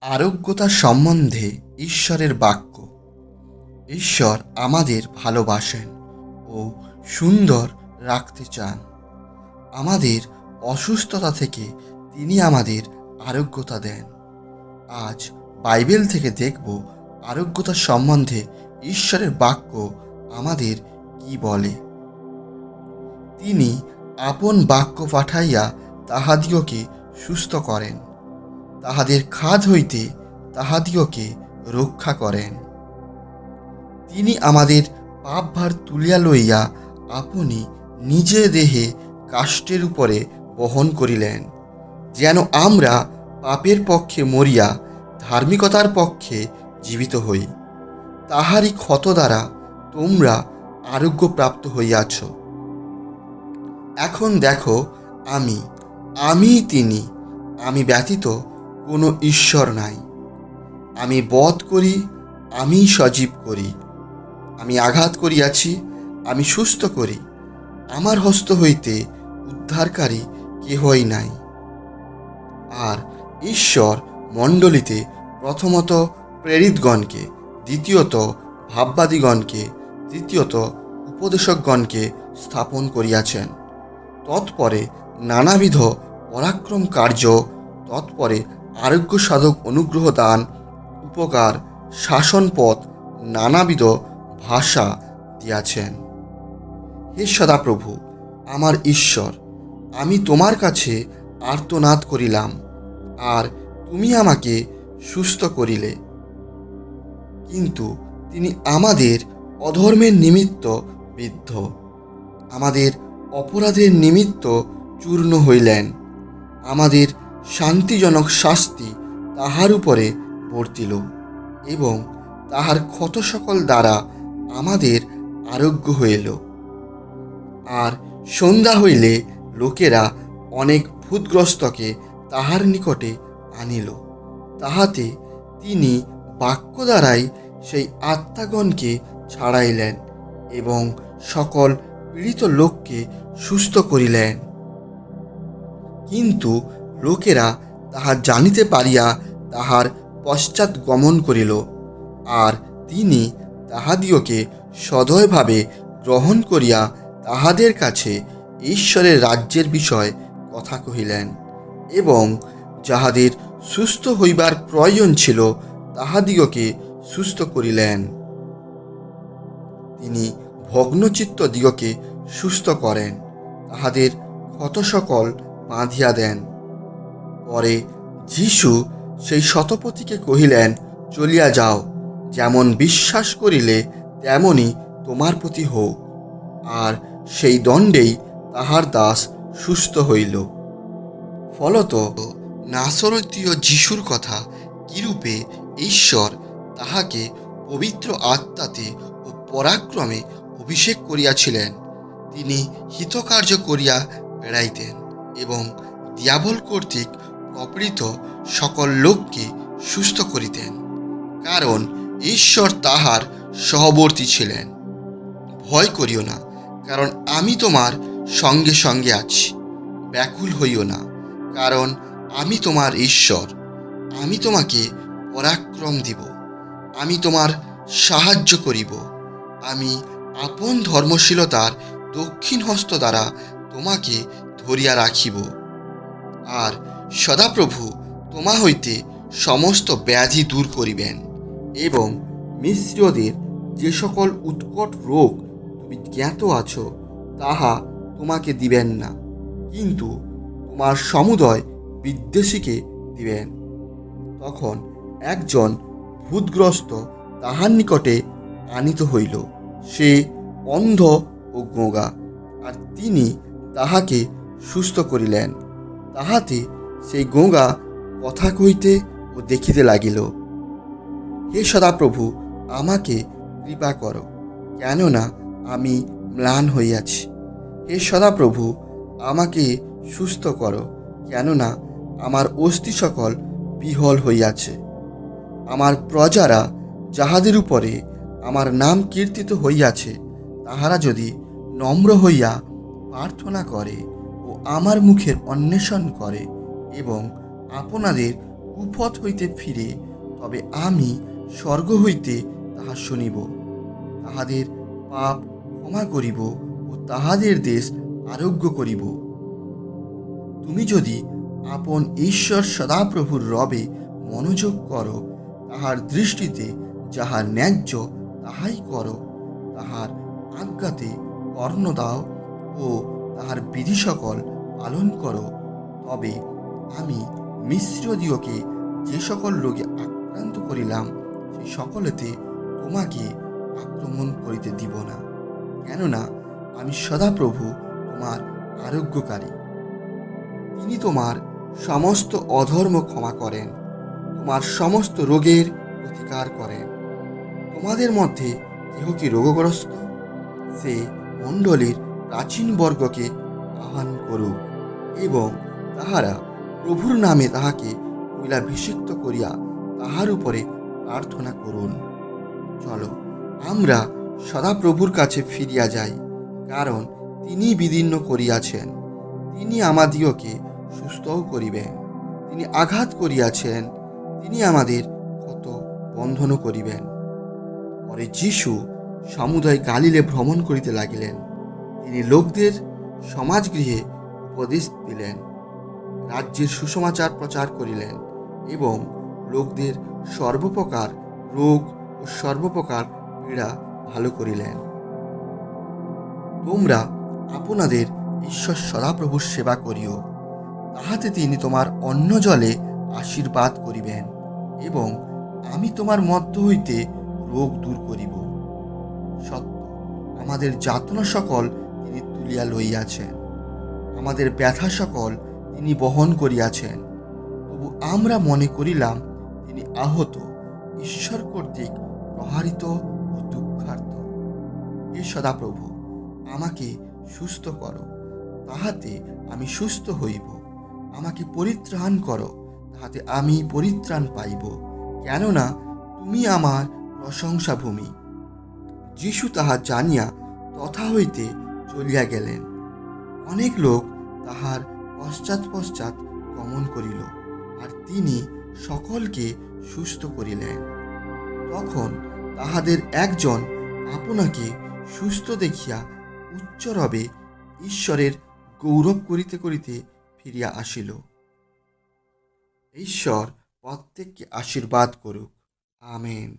আরোগ্যতা সম্বন্ধে ঈশ্বরের বাক্য। ঈশ্বর আমাদের ভালোবাসেন ও সুন্দর রাখতে চান। আমাদের অসুস্থতা থেকে তিনি আমাদের আরোগ্যতা দেন। আজ বাইবেল থেকে দেখব আরোগ্যতা সম্বন্ধে ঈশ্বরের বাক্য আমাদের কি বলে। তিনি আপন বাক্য পাঠাইয়া তাহাদিগকে সুস্থ করেন, তাহাদের খাদ হইতে তাহাদিগকে রক্ষা করেন। তিনি আমাদের পাপভার তুলিয়া লইয়া আপনি নিজে দেহে কাষ্ঠের উপরে বহন করিলেন, যেন আমরা পাপের পক্ষে মরিয়া ধার্মিকতার পক্ষে জীবিত হই। তাহারই ক্ষত দ্বারা তোমরা আরোগ্য প্রাপ্ত হইয়াছ। এখন দেখো, আমি তিনি, আমি ব্যতীত কোনো ঈশ্বর নাই। আমি বধ করি, আমি সজীব করি। আমি আঘাত করিয়াছি, আমি সুস্থ করি। আমার হস্ত হইতে উদ্ধারকারী কেহই নাই। আর ঈশ্বর মণ্ডলীতে প্রথমত প্রেরিতগণকে, দ্বিতীয়ত ভাববাদীগণকে, তৃতীয়ত উপদেশকগণকে স্থাপন করিয়াছেন। তৎপরে নানাবিধ পরাক্রম কার্য, তৎপরে আরোগ্য সাধক অনুগ্রহ দান, উপকার, শাসনপথ, নানাবিধ ভাষা দিয়াছেন। হে সদাপ্রভু, আমার ঈশ্বর, আমি তোমার কাছে আর্তনাদ করিলাম, আর তুমি আমাকে সুস্থ করিলে। কিন্তু তিনি আমাদের অধর্মের নিমিত্ত বিদ্ধ, আমাদের অপরাধের নিমিত্ত চূর্ণ হইলেন। আমাদের শান্তিজনক শাস্তি তাহার উপরে বর্তিল, এবং তাহার ক্ষত সকল দ্বারা আমাদের আরোগ্য হইল। আর সন্ধ্যা হইলে লোকেরা অনেক ভূতগ্রস্তকে তাহার নিকটে আনিল, তাহাতে তিনি বাক্য দ্বারাই সেই আত্মাগণকে ছাড়াইলেন এবং সকল পীড়িত লোককে সুস্থ করিলেন। কিন্তু লোকেরা তাহা জানিতে পারিয়া তাহার পশ্চাৎ গমন করিল, আর তিনি তাহাদিওকে সদয়ভাবে গ্রহণ করিয়া তাহাদের কাছে ঈশ্বরের রাজ্যের বিষয় কথা কহিলেন, এবং যাহাদের সুস্থ হইবার প্রয়োজন ছিল তাহাদিগকে সুস্থ করিলেন। তিনি ভগ্নচিত্ত দিগকে সুস্থ করেন, তাহাদের ক্ষত সকল বাঁধিয়া দেন। পরে যীশু সেই শতপথীকে কহিলেন, চলিয়া যাও, যেমন বিশ্বাস করিলে তেমনই তোমার প্রতি হোক। আর সেই দণ্ডেই তাহার দাস সুস্থ হইল। ফলত নাসরতীয় যীশুর কথা কিরূপে ঈশ্বর তাহাকে পবিত্র আত্মাতে ও পরাক্রমে অভিষেক করিয়াছিলেন। তিনি হিতকার্য করিয়া বেড়াইতেন এবং দিয়াবল কর্তৃক প্রপীড়িত সকল লোককে সুস্থ করিতেন, কারণ ঈশ্বর তাহার সহবর্তী ছিলেন। ভয় করিও না, কারণ আমি তোমার সঙ্গে সঙ্গে আছি। ব্যাকুল হইও না, কারণ আমি তোমার ঈশ্বর। আমি তোমাকে পরাক্রম দিব, আমি তোমার সাহায্য করিব। আমি আপন ধর্মশীলতার দক্ষিণ হস্ত দ্বারা তোমাকে ধরিয়া রাখিব। আর সদাপ্রভু তোমা হইতে সমস্ত ব্যাধি দূর করিবেন, এবং মিশ্রদের যে সকল উৎকট রোগ তুমি জ্ঞাত আছো তাহা তোমাকে দিবেন না, কিন্তু তোমার সমুদয় বিদ্বেষীকে দিবেন। তখন একজন ভূতগ্রস্ত তাহার নিকটে আনিত হইল, সে অন্ধ ও গোঁগা, আর তিনি তাহাকে সুস্থ করিলেন। তাহাতে সেই গোঁগা কথা কহিতে ও দেখিতে লাগিল। হে সদাপ্রভু, আমাকে কৃপা করো, কেননা আমি ম্লান হইয়াছি। হে সদাপ্রভু, আমাকে সুস্থ করো, কেননা আমার অস্থি সকল বিহল হইয়াছে। আমার প্রজারা, যাহাদের উপরে আমার নাম কীর্তিত হইয়াছে, তাহারা যদি নম্র হইয়া প্রার্থনা করে ও আমার মুখের অন্বেষণ করে এবং আপনাদের কুপথ হইতে ফিরে, তবে আমি স্বর্গ হইতে তাহা শুনিব, তাহাদের পাপ ক্ষমা করিব ও তাহাদের দেশ আরোগ্য করিব। তুমি যদি আপন ঈশ্বর সদাপ্রভুর রবে মনোযোগ করো, তাহার দৃষ্টিতে যাহা ন্যায্য তাহাই করো, তাহার আজ্ঞাতে কর্ণ দাও ও তাহার বিধি সকল পালন করো, তবে আমি মিশ্রদিওকে যে সকল রোগে আক্রান্ত করিলাম, সেই সকলেতে তোমাকে আক্রমণ করিতে দিব না, কেননা আমি সদাপ্রভু তোমার আরোগ্যকারী। তিনি তোমার সমস্ত অধর্ম ক্ষমা করেন, তোমার সমস্ত রোগের প্রতিকার করেন। তোমাদের মধ্যে কেহ কি রোগগ্রস্ত, সে মণ্ডলীর প্রাচীন বর্গকে আহ্বান করুক, এবং তাহারা প্রভুর নামে তাহাকে তৈলাভিষিক্ত করিয়া তাহার উপরে প্রার্থনা করুন। চলো আমরা সদাপ্রভুর কাছে ফিরিয়া যাই, কারণ তিনি বিদীর্ণ করিয়াছেন, তিনি আমাদিগকে সুস্থও করিবেন। তিনি আঘাত করিয়াছেন, তিনি আমাদের ক্ষত বন্ধনও করিবেন। পরে যীশু সমুদয় গালিলে ভ্রমণ করিতে লাগিলেন। তিনি লোকদের সমাজগৃহে উপদেশ দিলেন, রাজ্যের সুসমাচার প্রচার করিলেন, এবং লোকদের সর্বপ্রকার রোগ ও সর্বপ্রকার পীড়া ভালো করিলেন। তোমরা আপনাদের ঈশ্বর সদাপ্রভুর সেবা করিও, তাহাতে তিনি তোমার অন্ন জলে আশীর্বাদ করিবেন, এবং আমি তোমার মধ্য হইতে রোগ দূর করিব। সত্য, আমাদের যাতনা সকল তিনি তুলিয়া লইয়াছেন, আমাদের ব্যথা সকল তিনি বহন করিয়াছেন। তবু আমরা মনে করিলাম তিনি আহত, ঈশ্বর কর্তৃক প্রহারিত ও দুঃখার্ত। হে সদাপ্রভু, আমাকে সুস্থ করো, তাহাতে আমি সুস্থ হইব। আমাকে পরিত্রাণ করো, তাহাতে আমি পরিত্রাণ পাইব, কেননা তুমি আমার প্রশংসা ভূমি। যীশু তাহা জানিয়া তথা হইতে চলিয়া গেলেন। অনেক লোক তাহার পশ্চাৎ পশ্চাৎ গমন করিল, আর তিনি সকলকে সুস্থ করিলেন। তখন তাহাদের একজন আপনাকে সুস্থ দেখিয়া উচ্চরবে ঈশ্বরের গৌরব করিতে করিতে ফিরিয়া আসিল। ঈশ্বর প্রত্যেককে আশীর্বাদ করুক। আমেন।